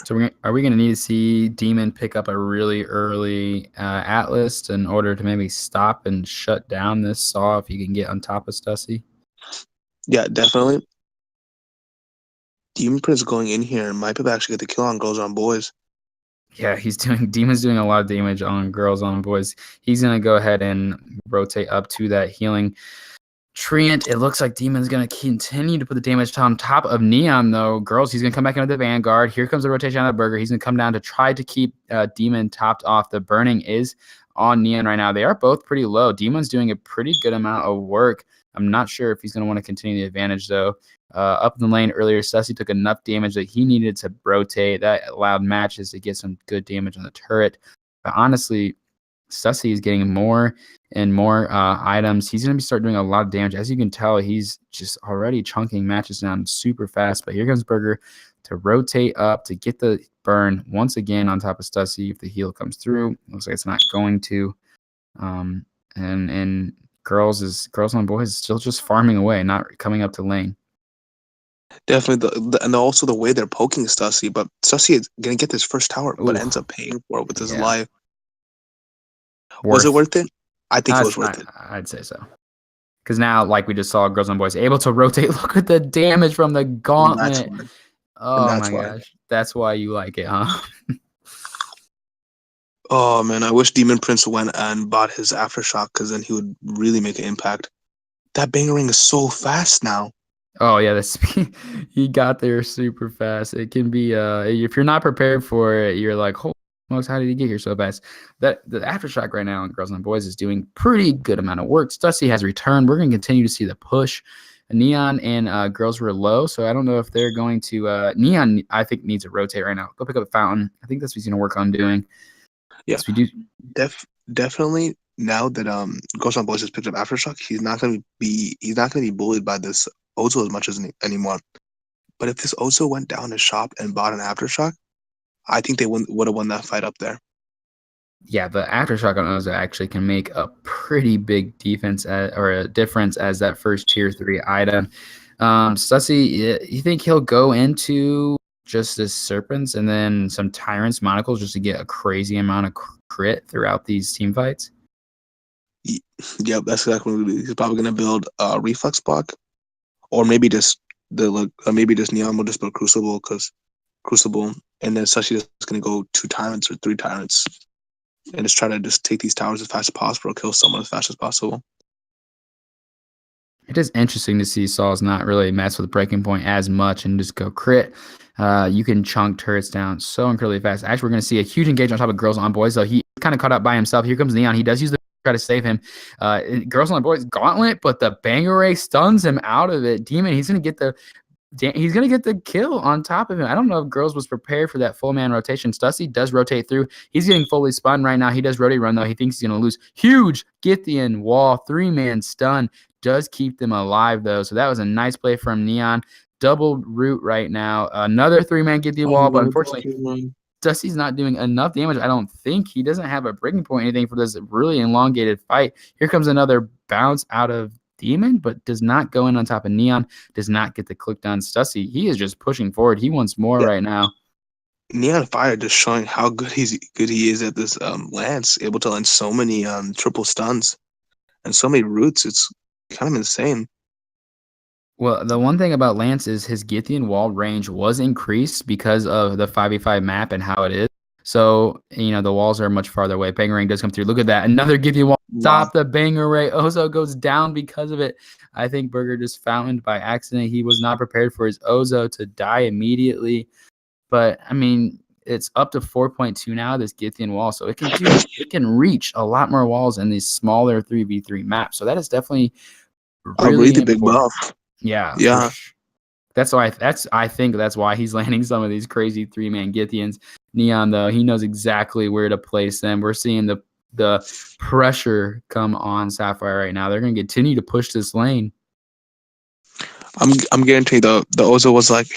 So are we going to need to see Demon pick up a really early Atlas in order to maybe stop and shut down this Saw if he can get on top of Stussy? Yeah, definitely. Demon Prince going in here might be able to actually get the kill on Girls on Boys. Yeah, Demon's doing a lot of damage on Girls on Boys. He's going to go ahead and rotate up to that healing Treant. It looks like Demon's going to continue to put the damage on top of Neon, though. Girls, he's going to come back into the Vanguard. Here comes the rotation on the Burger. He's going to come down to try to keep Demon topped off. The burning is on Neon right now. They are both pretty low. Demon's doing a pretty good amount of work. I'm not sure if he's going to want to continue the advantage, though. Up in the lane earlier, Stussy took enough damage that he needed to rotate. That allowed matches to get some good damage on the turret. But honestly, Stussy is getting more and more items. He's going to start doing a lot of damage. As you can tell, he's just already chunking matches down super fast. But here comes Burger to rotate up to get the burn once again on top of Stussy if the heal comes through. Looks like it's not going to. And Girls on Boys is still just farming away, not coming up to lane. Definitely, and also the way they're poking Stussy, but Stussy is going to get this first tower, but ends up paying for it with his life. Was it worth it? I think it was worth it. I'd say so. Because now, like we just saw, Girls and Boys able to rotate. Look at the damage from the gauntlet. Oh my gosh. That's why you like it, huh? Oh man, I wish Demon Prince went and bought his Aftershock because then he would really make an impact. That Bangerang is so fast now. Oh yeah, the speed he got there super fast. It can be if you're not prepared for it, you're like, holy smokes, how did he get here so fast? The Aftershock right now in Girls and Boys is doing pretty good amount of work. Stussy has returned. We're gonna continue to see the push. Neon and Girls were low, so I don't know if they're going to Neon I think needs to rotate right now. Go pick up a fountain. I think that's what he's gonna work on doing. Yes, we do. Definitely now that Girls on Boys has picked up Aftershock, he's not gonna be bullied by this Ozo as much as anymore. But if this Ozo went down his shop and bought an Aftershock, I think they would have won that fight up there. Yeah, the Aftershock on Ozo actually can make a pretty big difference as that first tier 3 item. Stussy, you think he'll go into just the Serpents and then some Tyrants Monocles just to get a crazy amount of crit throughout these team fights? Yep, that's exactly what he's probably going to build a Reflex block. Or maybe just Neon will just build Crucible, and then Sashi is going to go 2 Tyrants or 3 Tyrants, and just try to just take these towers as fast as possible, or kill someone as fast as possible. It is interesting to see Saul's not really mess with breaking point as much and just go crit. You can chunk turrets down so incredibly fast. Actually, we're going to see a huge engagement on top of Girls on Boys, though. He kind of caught up by himself. Here comes Neon. He does use the try to save him. Girls on Boys gauntlet, but the Bangerang stuns him out of it. Demon, he's gonna get the kill on top of him. I don't know if Girls was prepared for that full man rotation. Stussy does rotate through. He's getting fully spun right now. He does rotate run though. He thinks he's gonna lose. Huge Githian wall, 3-man stun does keep them alive though. So that was a nice play from Neon. double root right now. Another 3-man Githyan wall, but unfortunately, Dusty's not doing enough damage. I don't think he doesn't have a breaking point or anything for this really elongated fight. Here comes another bounce out of Demon, but does not go in on top of Neon, does not get the click done. Stussy, he is just pushing forward. He wants more right now. Neon Fire just showing how good he is at this lance, able to land so many triple stuns and so many roots. It's kind of insane. Well, the one thing about Lance is his Githyan wall range was increased because of the 5v5 map and how it is. So, the walls are much farther away. Bangarang does come through. Look at that. Another Githyan wall. Stop the Bangarang. Ozo goes down because of it. I think Burger just fountained by accident. He was not prepared for his Ozo to die immediately. But, it's up to 4.2 now, this Githyan wall. So it can reach a lot more walls in these smaller 3v3 maps. So that is definitely really a big buff. Yeah. I think that's why he's landing some of these crazy 3-man Githyans. Neon, though, he knows exactly where to place them. We're seeing the pressure come on Sapphire right now. They're going to continue to push this lane. I'm guaranteed the Ozo was like,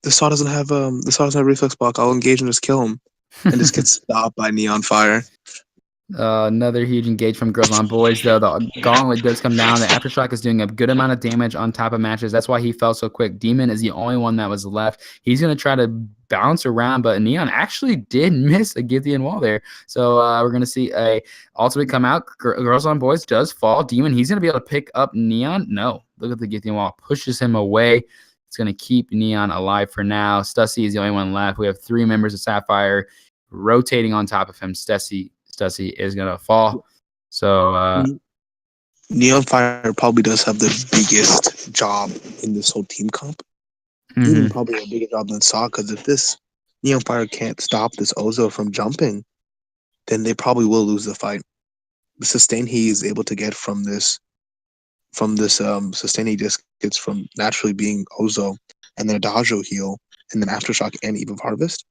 the Saw doesn't have reflex block. I'll engage and just kill him, and just get stopped by Neon Fire. Another huge engage from Girls on Boys, though. The gauntlet does come down. The Aftershock is doing a good amount of damage on top of matches. That's why he fell so quick. Demon is the only one that was left. He's going to try to bounce around, but Neon actually did miss a Githyan wall there. So we're going to see a ultimate come out. Girls on Boys does fall. Demon, he's going to be able to pick up Neon. No, look at the Githyan wall. Pushes him away. It's going to keep Neon alive for now. Stussy is the only one left. We have 3 members of Sapphire rotating on top of him. Stussy is going to fall. So Neon Fire probably does have the biggest job in this whole team comp. Even probably a bigger job than Saw, because if this Neon Fire can't stop this Ozo from jumping, then they probably will lose the fight. The sustain he is able to get from this sustain he just gets from naturally being Ozo, and then a Dajo heal, and then Aftershock and Eve of Harvest.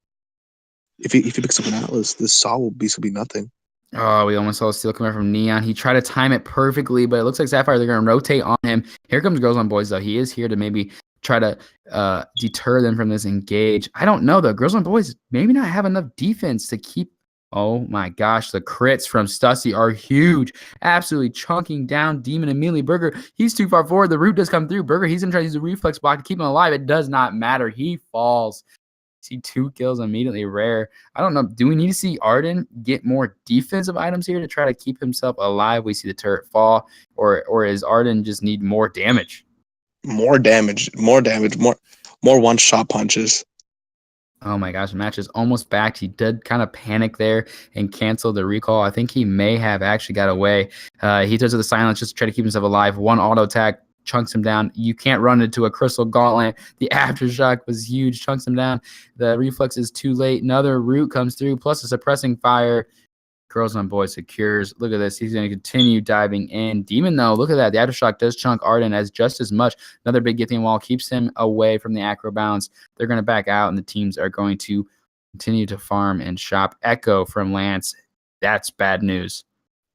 If he picks up an Atlas, this Saw will be nothing. Oh, we almost saw a steal coming from Neon. He tried to time it perfectly, but it looks like Sapphire, they're going to rotate on him. Here comes Girls on Boys, though. He is here to maybe try to deter them from this engage. I don't know, though. Girls on Boys maybe not have enough defense to keep. Oh, my gosh. The crits from Stussy are huge. Absolutely chunking down Demon immediately. Burger, he's too far forward. The root does come through. Burger, he's going to try to use a reflex block to keep him alive. It does not matter. He falls. See 2 kills immediately. Rare. I don't know. Do we need to see Arden get more defensive items here to try to keep himself alive? We see the turret fall, or is Arden just need more damage? More damage. More one-shot punches. Oh my gosh, the match is almost back. He did kind of panic there and cancel the recall. I think he may have actually got away. He does the silence just to try to keep himself alive. One auto attack chunks him down. You can't run into a crystal gauntlet. The aftershock was huge, chunks him down. The reflex is too late. Another root comes through, plus a suppressing fire. Girls on Boys secures. Look at this. He's going to continue diving in. Demon, though, look at that. The aftershock does chunk Arden as just as much. Another big Githyan wall keeps him away from the acro bounce. They're going to back out, and the teams are going to continue to farm and shop. Echo from Lance. That's bad news.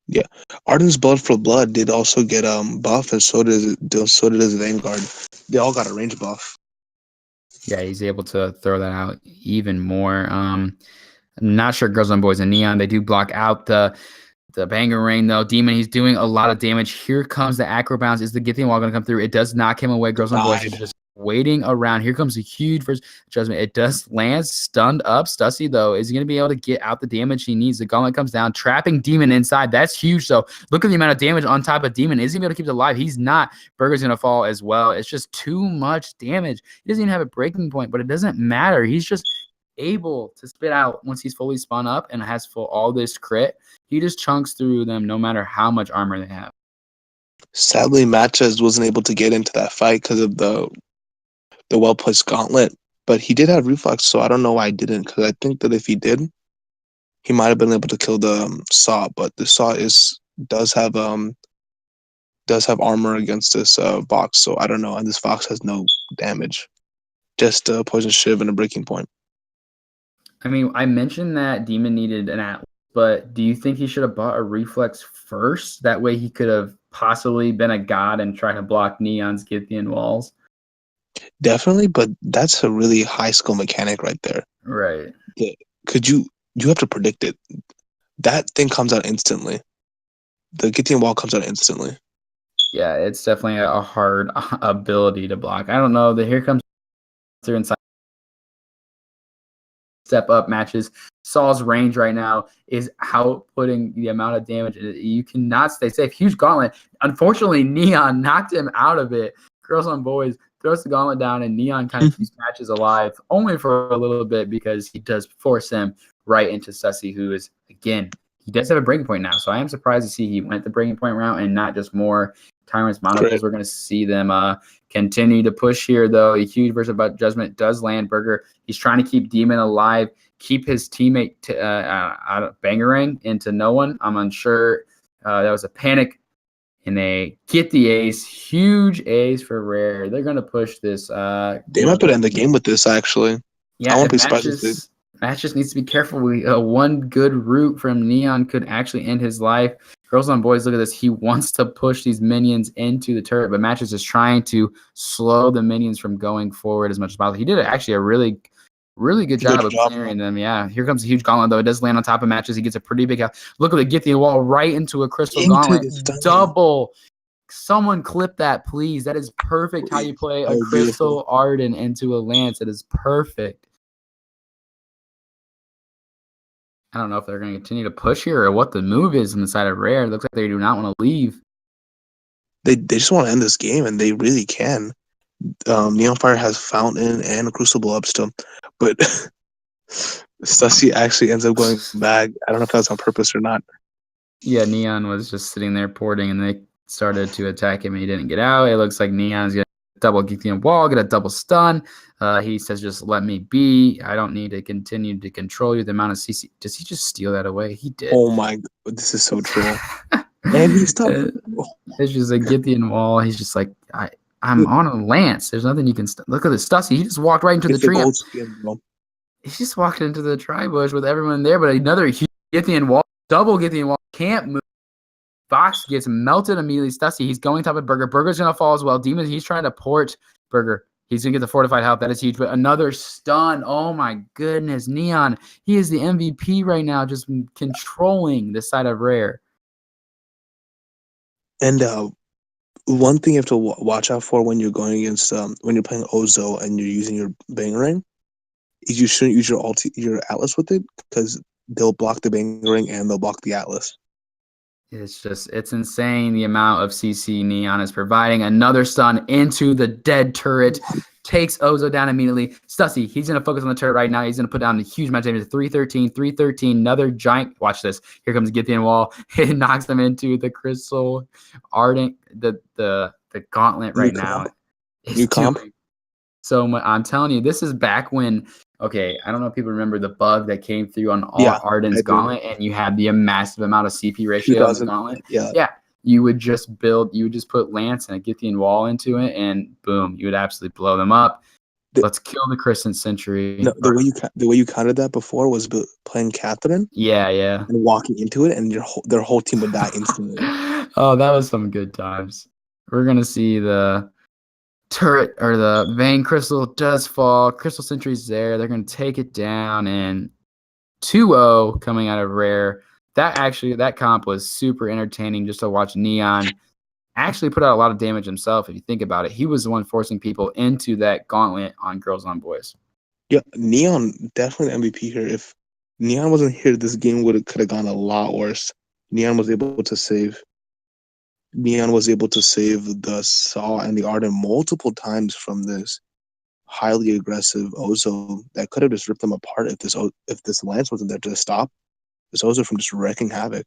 Yeah, Arden's Blood for Blood did also get buff, and so did his Vanguard. They all got a range buff. Yeah, he's able to throw that out even more. I'm not sure Girls on Boys and Neon, they do block out the Bangarang, though. Demon, he's doing a lot of damage. Here comes the acro bounce. Is the Githyan wall going to come through? It does knock him away. Girls on Boys is just waiting around. Here comes a huge first judgment. It does land stunned up. Stussy, though, is he going to be able to get out the damage he needs? The gauntlet comes down, trapping Demon inside. That's huge, though. Look at the amount of damage on top of Demon. Is he going to be able to keep it alive? He's not. Burger's going to fall as well. It's just too much damage. He doesn't even have a breaking point, but it doesn't matter. He's just able to spit out once he's fully spun up and has all this crit. He just chunks through them no matter how much armor they have. Sadly, Matches wasn't able to get into that fight because of the well-placed gauntlet, but he did have reflex, so I don't know why I didn't, because I think that if he did, he might have been able to kill the Saw, but the Saw does have armor against this Vox, so I don't know, and this Vox has no damage, just a poison shiv and a breaking point. I mean, I mentioned that Demon needed an Atlas, but do you think he should have bought a reflex first? That way he could have possibly been a god and tried to block Neon's Githyan walls. Definitely, but that's a really high skill mechanic right there. Right. The- Could you have to predict it? That thing comes out instantly. The Githian wall comes out instantly. Yeah, it's definitely a hard ability to block. I don't know. The here comes through inside step up matches. Saul's range right now is outputting the amount of damage. You cannot stay safe. Huge gauntlet. Unfortunately, Neon knocked him out of it. Girls on Boys throws the gauntlet down, and Neon kind of keeps matches alive only for a little bit because he does force him right into Sussy, who is, again, he does have a breaking point now. So I am surprised to see he went the breaking point route and not just more Tyrant's monocles. Great. We're going to see them continue to push here, though. A huge burst of judgment does land Burger. He's trying to keep Demon alive, keep his teammate out of Bangarang into no one. I'm unsure. That was a panic, and they get the ace. Huge ace for Rare. They're going to push this. They might put end the game with this. Actually, I Yeah, won't if be surprised if they. Match just needs to be careful. One good route from Neon could actually end his life. Girls on Boys, look at this. He wants to push these minions into the turret, but Match is just trying to slow the minions from going forward as much as possible. He did actually a really good job Good of job. clearing them. Yeah, here comes a huge gauntlet, though. It does land on top of Matches. He gets a pretty big help. Look at the Githian wall right into a crystal Into gauntlet. the stunning. Double. Someone clip that, please. That is perfect how you play a Oh, beautiful. crystal Arden into a lance. It is perfect. I don't know if they're going to continue to push here or what the move is on the side of Rare. It looks like they do not want to leave. They just want to end this game, and they really can. Neonfire has Fountain and Crucible up still, but Stussy actually ends up going back. I don't know if that's on purpose or not. Yeah, Neon was just sitting there porting, and they started to attack him, and he didn't get out. It looks like Neon's going to double Githian wall, get a double stun. He says, just let me be. I don't need to continue to control you. The amount of CC. Does he just steal that away? He did. Oh my, this is so true. And he stopped. It's just a Githian wall. He's just like, I'm on a lance. There's nothing you can look at this Stussy. He just walked right into the tree. He just walked into the tri-bush with everyone there, but another huge Githian wall, double Githian wall, can't move. Fox gets melted immediately. Stussy, he's going top of Burger. Burger's going to fall as well. Demon, he's trying to port Burger. He's going to get the fortified health. That is huge. But another stun. Oh, my goodness. Neon, he is the MVP right now, just controlling the side of Rare. And one thing you have to watch out for when you're going against when you're playing Ozo and you're using your Bangarang is you shouldn't use your Atlas with it because they'll block the Bangarang and they'll block the Atlas. It's insane the amount of CC Neon is providing. Another stun into the dead turret. Takes Ozo down immediately. Stussy, he's going to focus on the turret right now. He's going to put down a huge amount of damage. 313, another giant. Watch this. Here comes Githian wall. It knocks them into the crystal ardent, the gauntlet right now. New comp. So I'm telling you, this is back when, okay, I don't know if people remember the bug that came through on all Arden's gauntlet, and you had the massive amount of CP ratio on the gauntlet. Yeah. You would just put Lance and a Githian wall into it, and boom, you would absolutely blow them up. Let's kill the Crescent Century. No, the way you counted that before was playing Catherine. Yeah. And walking into it, and their whole team would die instantly. Oh, that was some good times. We're gonna see the turret or the Vein Crystal does fall. Crystal Century's there. They're gonna take it down, and 2-0 coming out of Rare. That comp was super entertaining just to watch Neon actually put out a lot of damage himself. If you think about it, he was the one forcing people into that gauntlet on Girls on Boys. Yeah, Neon definitely MVP here. If Neon wasn't here, this game could have gone a lot worse. Neon was able to save the Saw and the Arden multiple times from this highly aggressive Ozo that could have just ripped them apart if this Lance wasn't there to stop this Ozo from just wrecking havoc.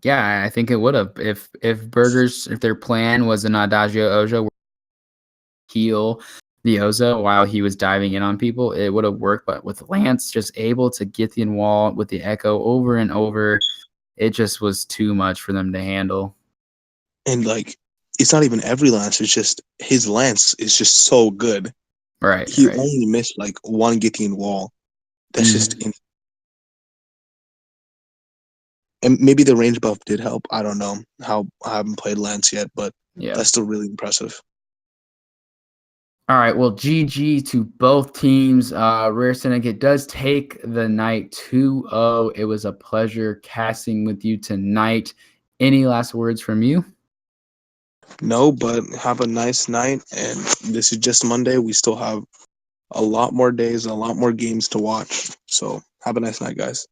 Yeah, I think it would have if their plan was an Adagio Ojo heal the Ozo while he was diving in on people, it would have worked. But with Lance just able to Githian wall with the Echo over and over, it just was too much for them to handle. And it's not even every Lance, it's just his Lance is just so good. Right. He only missed one Githian wall. That's just and maybe the range buff did help. I don't know. I haven't played Lance yet, but that's still really impressive. All right. Well, GG to both teams. Rare Syndicate does take the night 2-0. It was a pleasure casting with you tonight. Any last words from you? No, but have a nice night. And this is just Monday. We still have a lot more days, a lot more games to watch. So have a nice night, guys.